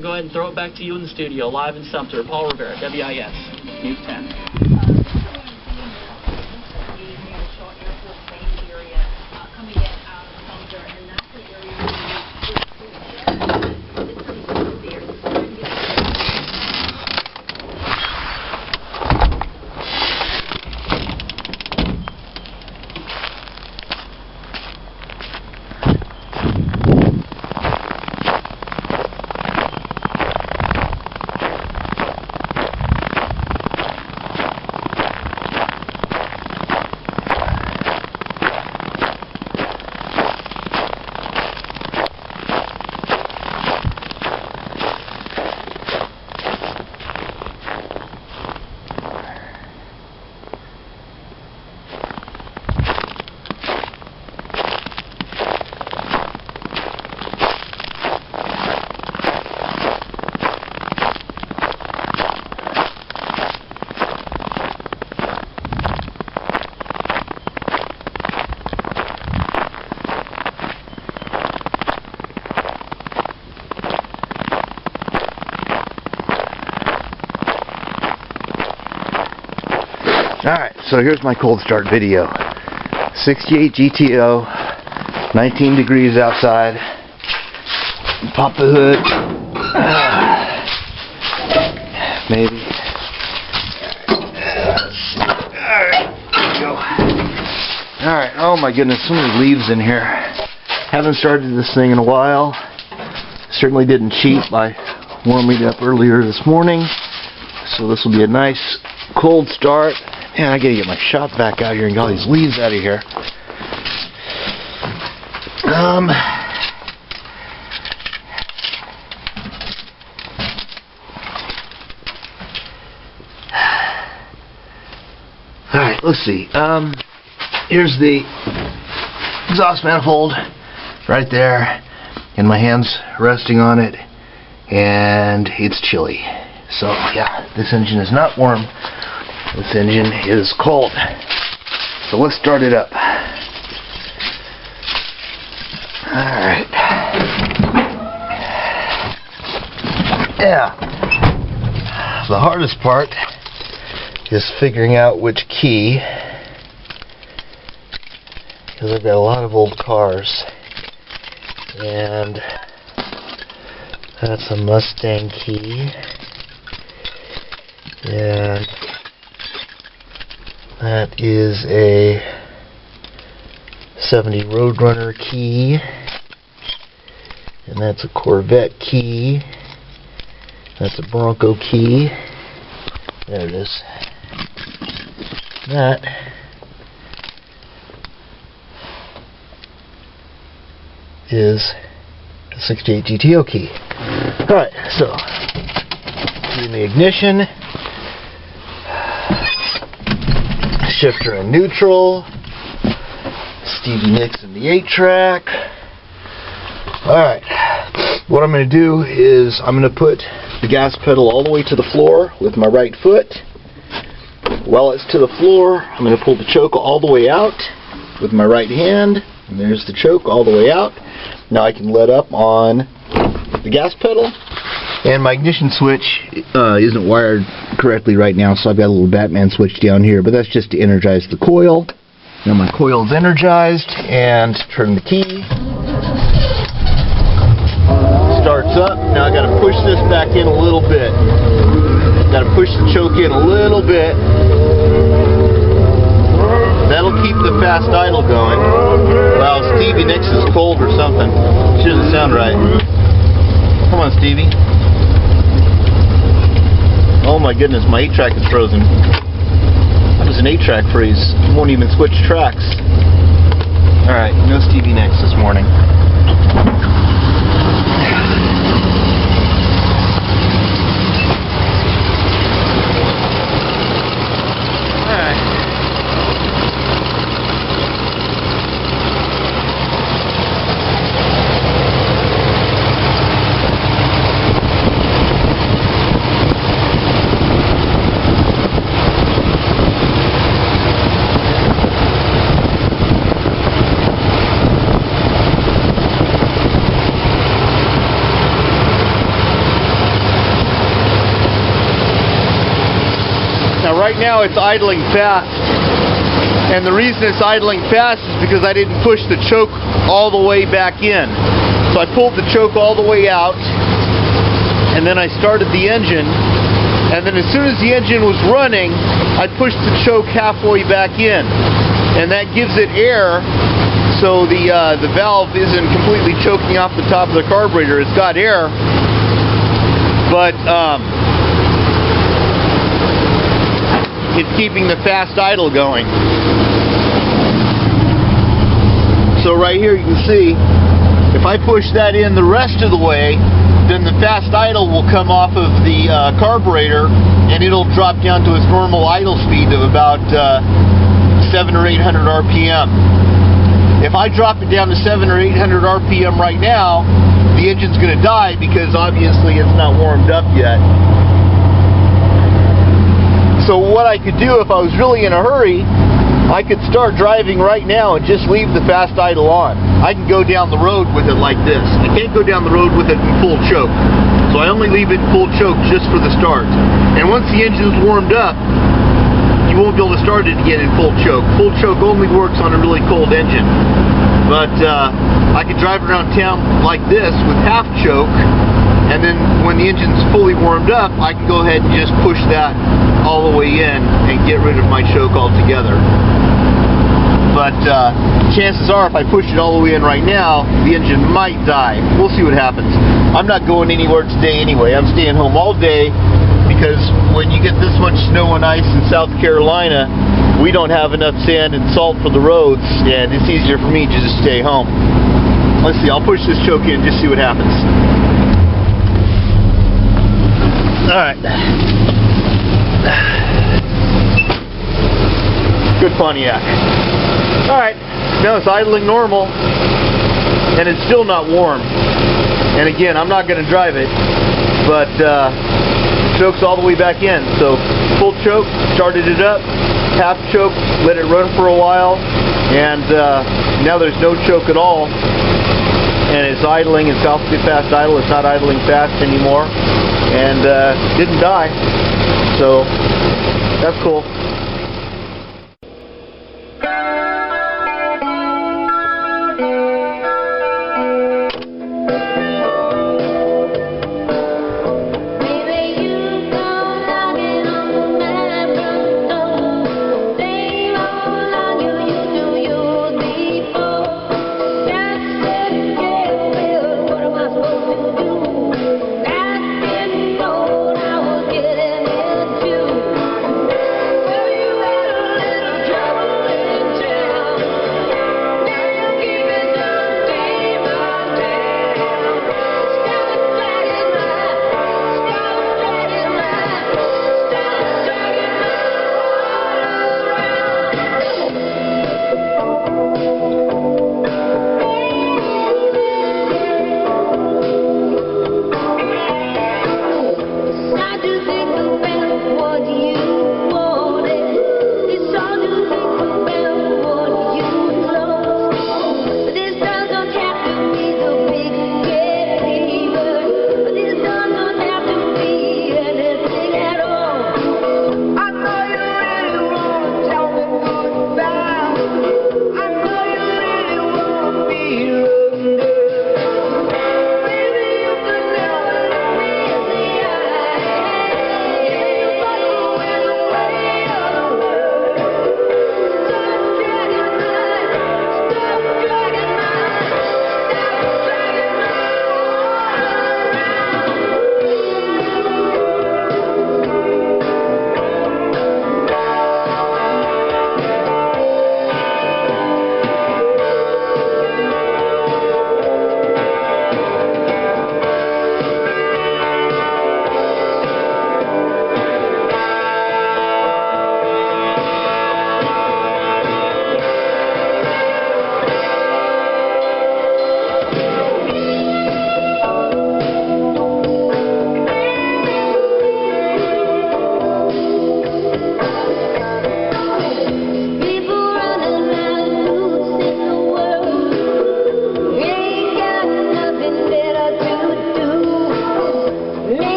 Go ahead and throw it back to you in the studio, live in Sumter. Paul Rivera, WIS, News 10. Alright, so here's my cold start video. 68 GTO, 19 degrees outside. Pop the hood. Maybe. Alright, there we go. Alright, oh my goodness, so many leaves in here. Haven't started this thing in a while. Certainly didn't cheat by warming it up earlier this morning. So this will be a nice cold start. Man, I gotta get my shop back out here and get all these leaves out of here. Alright, let's see. Here's the exhaust manifold right there, and my hand's resting on it, and it's chilly. So, yeah, this engine is not warm. This engine is cold. So let's start it up. Alright. Yeah. The hardest part is figuring out which key, because I've got a lot of old cars. And that's a Mustang key. And that is a 70 Roadrunner key, and that's a Corvette key, that's a Bronco key, there it is. That is a 68 GTO key. Alright, so in the ignition, shifter in neutral, Stevie Nicks in the 8-track. Alright, what I'm going to do is I'm going to put the gas pedal all the way to the floor with my right foot. While it's to the floor, I'm going to pull the choke all the way out with my right hand, and there's the choke all the way out. Now I can let up on the gas pedal, and my ignition switch isn't wired correctly right now, so I've got a little Batman switch down here, but that's just to energize the coil. Now my coil is energized, and turn the key. Starts up. Now I got to push this back in a little bit. Got to push the choke in a little bit. That'll keep the fast idle going. Wow, Stevie Nicks is cold or something. She doesn't sound right. Come on, Stevie. Oh my goodness, my 8-track is frozen. How does an 8-track freeze? It won't even switch tracks. Alright, no Stevie Nicks this morning. right now it's idling fast. And the reason it's idling fast is because I didn't push the choke all the way back in. So I pulled the choke all the way out, and then I started the engine, and then as soon as the engine was running, I pushed the choke halfway back in, and that gives it air, so the valve isn't completely choking off the top of the carburetor. It's got air, but it's keeping the fast idle going. So right here you can see, if I push that in the rest of the way, then the fast idle will come off of the carburetor, and it'll drop down to its normal idle speed of about 700 or 800 RPM. If I drop it down to 700 or 800 RPM right now, the engine's going to die because obviously it's not warmed up yet. So what I could do if I was really in a hurry, I could start driving right now and just leave the fast idle on. I can go down the road with it like this. I can't go down the road with it in full choke. So I only leave it in full choke just for the start. And once the engine's warmed up, you won't be able to start it again in full choke. Full choke only works on a really cold engine. But I could drive around town like this with half choke, and then when the engine's fully warmed up, I can go ahead and just push that all the way in and get rid of my choke altogether. But chances are, if I push it all the way in right now, the engine might die. We'll see what happens. I'm not going anywhere today anyway. I'm staying home all day, because when you get this much snow and ice in South Carolina, we don't have enough sand and salt for the roads, and it's easier for me to just stay home. Let's see, I'll push this choke in and just see what happens. Alright. Good Pontiac. Alright, now it's idling normal, and it's still not warm. And again, I'm not going to drive it, but choke's all the way back in. So full choke, started it up, half choke, let it run for a while, and now there's no choke at all, and it's idling. It's off the fast idle. It's not idling fast anymore, and didn't die. So that's cool.